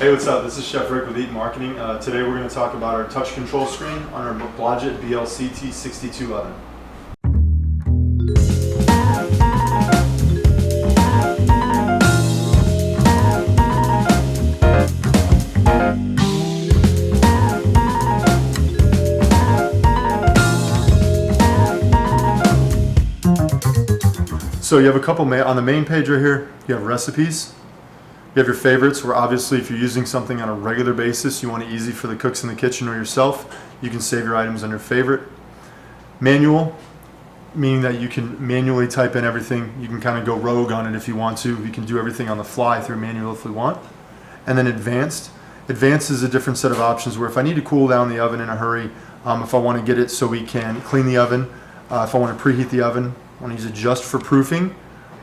Hey, what's up? This is Chef Rick with Eat Marketing. Today we're going to talk about our touch control screen on our Blodgett BLCT-62 oven. So you have a couple, on the main page right here, you have recipes. You have your favorites, where obviously if you're using something on a regular basis, you want it easy for the cooks in the kitchen or yourself, you can save your items under favorite. Manual, meaning that you can manually type in everything. You can kind of go rogue on it if you want to. You can do everything on the fly through manual if we want. And then advanced. Advanced is a different set of options where if I need to cool down the oven in a hurry, if I want to get it so we can clean the oven, if I want to preheat the oven, I want to use it just for proofing,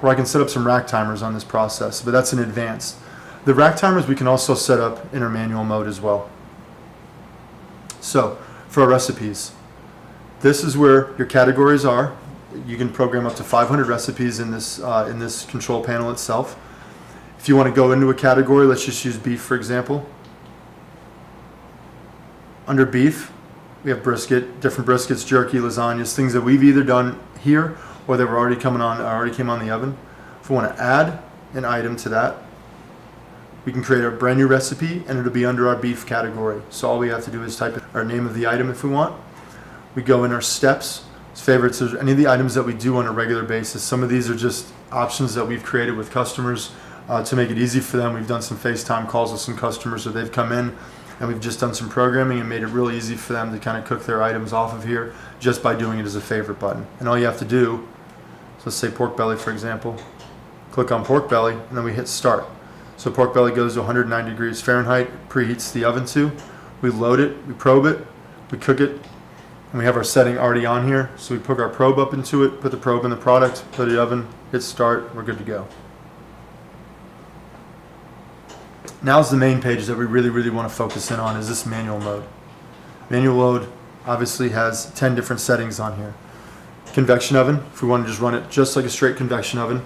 or I can set up some rack timers on this process, but that's an advanced. The rack timers we can also set up in our manual mode as well. So for our recipes, this is where your categories are. You can program up to 500 recipes in this control panel itself. If you want to go into a category, let's just use beef for example. Under beef, we have brisket, different briskets, jerky, lasagnas, things that we've either done here or that already came on the oven. If we want to add an item to that, we can create a brand new recipe and it'll be under our beef category. So all we have to do is type in our name of the item if we want. We go in our steps, favorites, any of the items that we do on a regular basis. Some of these are just options that we've created with customers to make it easy for them. We've done some FaceTime calls with some customers where they've come in and we've just done some programming and made it really easy for them to kind of cook their items off of here just by doing it as a favorite button. And all you have to do, so let's say pork belly for example, click on pork belly and then we hit start. So pork belly goes to 190 degrees Fahrenheit, preheats the oven to. We load it, we probe it, we cook it, and we have our setting already on here. So we put our probe up into it, put the probe in the product, put it in the oven, hit start, we're good to go. Now's the main page that we really want to focus in on is this manual mode. Manual mode obviously has 10 different settings on here. Convection oven, if we want to just run it just like a straight convection oven.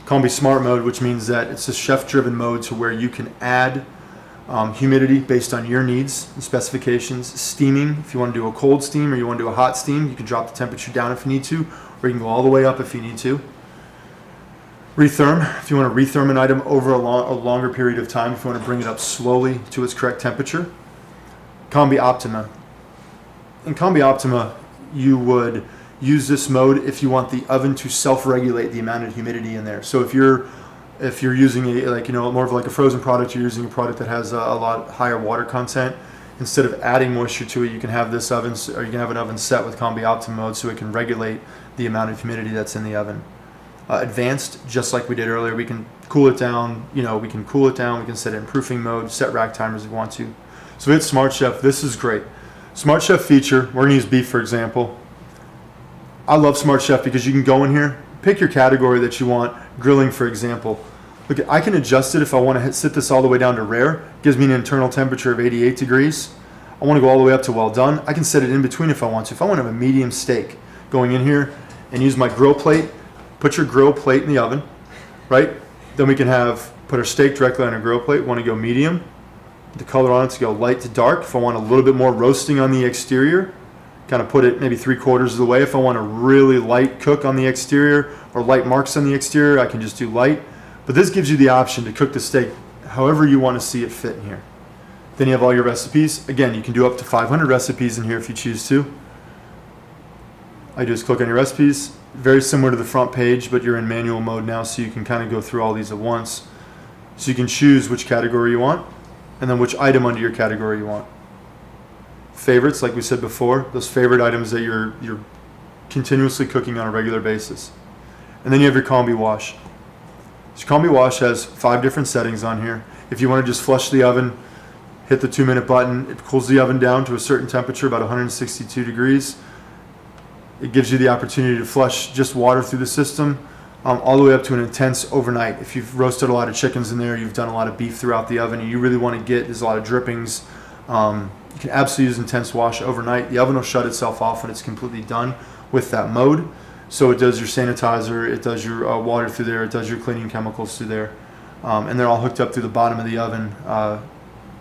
Combi smart mode, which means that it's a chef-driven mode to where you can add humidity based on your needs and specifications. Steaming, if you want to do a cold steam or you want to do a hot steam, you can drop the temperature down if you need to, or you can go all the way up if you need to. Retherm, if you want to retherm an item over a longer period of time, if you want to bring it up slowly to its correct temperature. Combi Optima. In Combi Optima, you would use this mode if you want the oven to self-regulate the amount of humidity in there. So if you're using more of like a frozen product, you're using a product that has a lot higher water content, instead of adding moisture to it, you can have this oven, or you can have an oven set with Combi Optima mode so it can regulate the amount of humidity that's in the oven. Advanced, just like we did earlier, we can cool it down. We can set it in proofing mode, set rack timers if we want to. So hit Smart Chef. This is great. Smart Chef feature, we're going to use beef for example. I love Smart Chef because you can go in here, pick your category that you want. Grilling for example. Look, I can adjust it if I want to sit this all the way down to rare. It gives me an internal temperature of 88 degrees. I want to go all the way up to well done. I can set it in between if I want to. If I want to have a medium steak, going in here and use my grill plate, put your grill plate in the oven, right? Then we can put our steak directly on a grill plate. Want to go medium, the color on it to go light to dark. If I want a little bit more roasting on the exterior, kind of put it maybe 3/4 of the way. If I want a really light cook on the exterior or light marks on the exterior, I can just do light. But this gives you the option to cook the steak however you want to see it fit in here. Then you have all your recipes. Again, you can do up to 500 recipes in here if you choose to. All you do is click on your recipes. Very similar to the front page, but you're in manual mode now, so you can kind of go through all these at once. So you can choose which category you want, and then which item under your category you want. Favorites, like we said before, those favorite items that you're continuously cooking on a regular basis. And then you have your Combi Wash. So Combi Wash has 5 different settings on here. If you want to just flush the oven, hit the 2-minute button. It cools the oven down to a certain temperature, about 162 degrees. It gives you the opportunity to flush just water through the system all the way up to an intense overnight. If you've roasted a lot of chickens in there, you've done a lot of beef throughout the oven, and you really want to there's a lot of drippings, you can absolutely use intense wash overnight. The oven will shut itself off when it's completely done with that mode. So it does your sanitizer, it does your water through there, it does your cleaning chemicals through there. And they're all hooked up through the bottom of the oven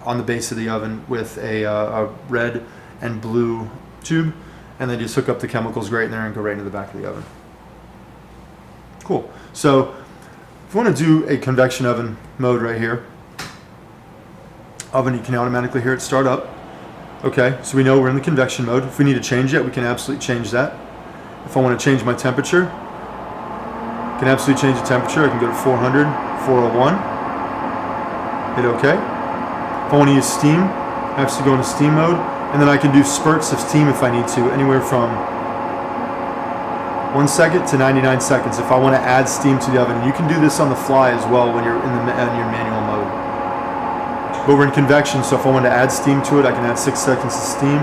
on the base of the oven with a red and blue tube, and then just hook up the chemicals right in there and go right into the back of the oven. Cool. So if you want to do a convection oven mode right here, oven, you can automatically hear it start up. Okay, so we know we're in the convection mode. If we need to change it, we can absolutely change that. If I want to change my temperature, I can absolutely change the temperature. I can go to 400, 401, hit OK. If I want to use steam, I have to go into steam mode, and then I can do spurts of steam if I need to, anywhere from 1 second to 99 seconds if I want to add steam to the oven. And you can do this on the fly as well when you're in your manual mode. But we're in convection, so if I want to add steam to it, I can add 6 seconds of steam.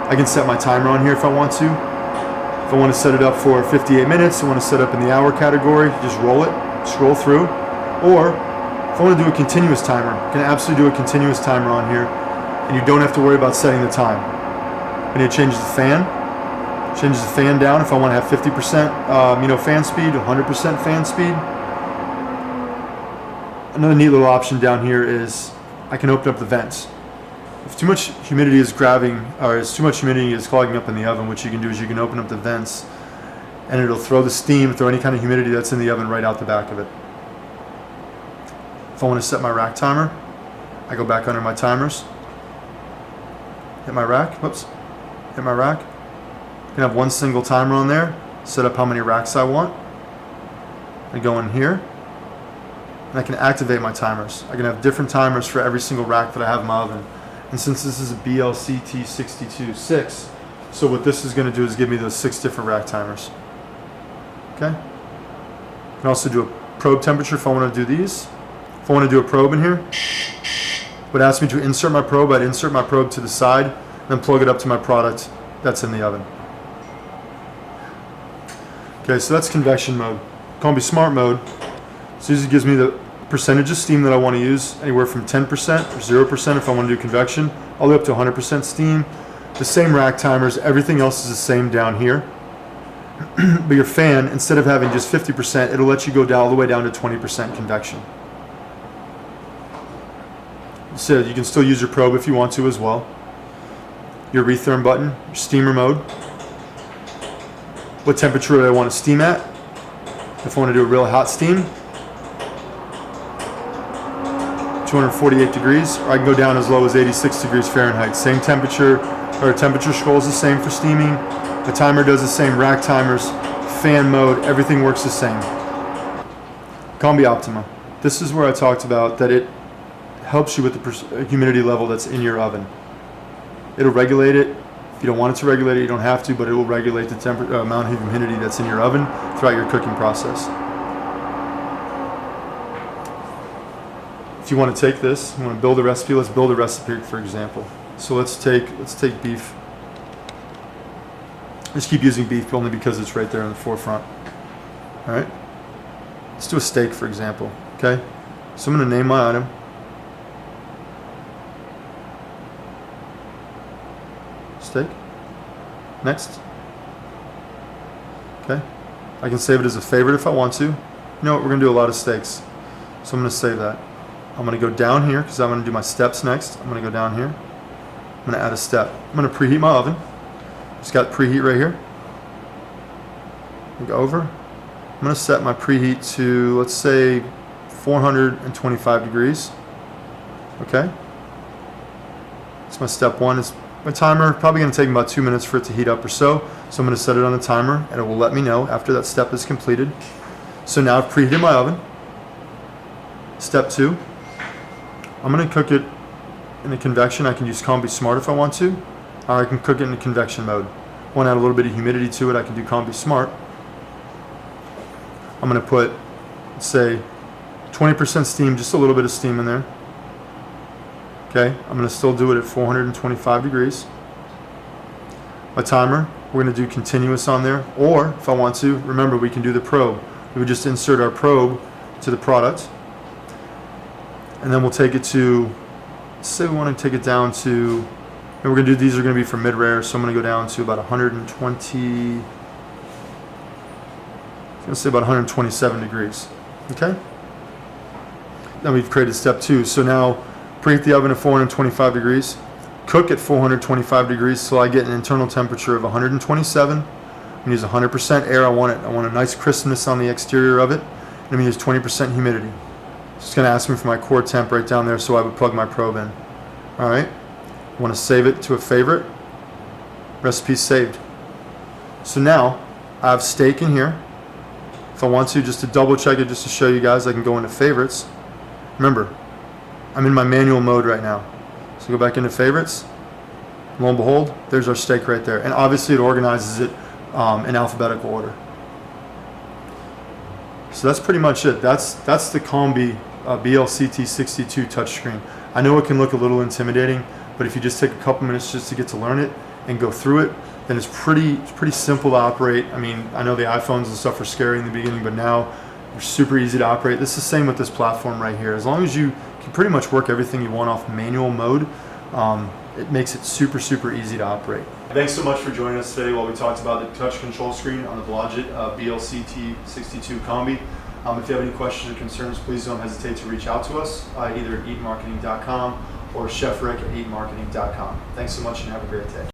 I can set my timer on here if I want to. If I want to set it up for 58 minutes, I want to set up in the hour category, just roll it, scroll through. Or if I want to do a continuous timer, I can absolutely do a continuous timer on here, and you don't have to worry about setting the time. I need to change the fan. Changes the fan down if I want to have 50% fan speed, 100% fan speed. Another neat little option down here is I can open up the vents. If too much humidity is clogging up in the oven, what you can do is you can open up the vents, and it'll throw the steam, throw any kind of humidity that's in the oven right out the back of it. If I want to set my rack timer, I go back under my timers, hit my rack, hit my rack. I can have one single timer on there, set up how many racks I want. I go in here, and I can activate my timers. I can have different timers for every single rack that I have in my oven. And since this is a BLCT-62 6, so what this is going to do is give me those 6 different rack timers. Okay? I can also do a probe temperature if I want to do these. If I want to do a probe in here, it would ask me to insert my probe. I'd insert my probe to the side, and then plug it up to my product that's in the oven. Okay, so that's convection mode. Combi Smart mode, so this gives me the percentage of steam that I want to use, anywhere from 10% or 0% if I want to do convection, all the way up to 100% steam. The same rack timers, everything else is the same down here. But your fan, instead of having just 50%, it'll let you go down all the way down to 20% convection. So you can still use your probe if you want to as well. Your retherm button, your steamer mode. What temperature do I want to steam at? If I want to do a real hot steam, 248 degrees, or I can go down as low as 86 degrees Fahrenheit. Same temperature, or temperature scroll is the same for steaming. The timer does the same, rack timers, fan mode, everything works the same. Combi Optima. This is where I talked about that it helps you with the humidity level that's in your oven. It'll regulate it. If you don't want it to regulate it, you don't have to, but it will regulate the amount of humidity that's in your oven throughout your cooking process. If you want to take this, you want to build a recipe, let's build a recipe for example. So let's take beef. Just keep using beef only because it's right there in the forefront. Alright? Let's do a steak for example. Okay? So I'm going to name my item. Steak. Next. Okay? I can save it as a favorite if I want to. You know what? We're going to do a lot of steaks. So I'm going to save that. I'm going to go down here because I'm going to do my steps next. I'm going to go down here. I'm going to add a step. I'm going to preheat my oven. Just got preheat right here. Go over. I'm going to set my preheat to, let's say, 425 degrees. Okay. That's my step one. It's my timer. Probably going to take about 2 minutes for it to heat up or so. So I'm going to set it on the timer, and it will let me know after that step is completed. So now I've preheated my oven. Step 2. I'm going to cook it in the convection. I can use Combi Smart if I want to, or I can cook it in the convection mode. I want to add a little bit of humidity to it, I can do Combi Smart. I'm going to put, let's say, 20% steam, just a little bit of steam in there. Okay, I'm going to still do it at 425 degrees. My timer, we're going to do continuous on there, or if I want to, remember we can do the probe. We would just insert our probe to the product, and then we'll take it to, let's say we want to take it down to, and we're going to do, these are going to be for mid-rare, so I'm going to go down to about 120, I'm going to say about 127 degrees. Okay? Then we've created step 2. So now Preheat the oven to 425 degrees. Cook at 425 degrees till I get an internal temperature of 127. I'm gonna use 100% air. I want a nice crispness on the exterior of it. And I'm gonna use 20% humidity. It's gonna ask me for my core temp right down there, so I would plug my probe in. All right. I want to save it to a favorite. Recipe saved. So now I have steak in here. If I want to, just to double check it, just to show you guys, I can go into favorites. Remember, I'm in my manual mode right now. So go back into favorites. Lo and behold, there's our steak right there. And obviously it organizes it in alphabetical order. So that's pretty much it. That's the Combi BLCT-62 touchscreen. I know it can look a little intimidating, but if you just take a couple minutes just to get to learn it and go through it, then it's pretty simple to operate. I mean, I know the iPhones and stuff were scary in the beginning, but now they're super easy to operate. This is the same with this platform right here. As long as you can pretty much work everything you want off manual mode, it makes it super easy to operate. Thanks so much for joining us today while we talked about the touch control screen on the Blodgett BLCT-62 Combi. If you have any questions or concerns, please don't hesitate to reach out to us, either at eatmarketing.com or chefrick@eatmarketing.com. Thanks so much and have a great day.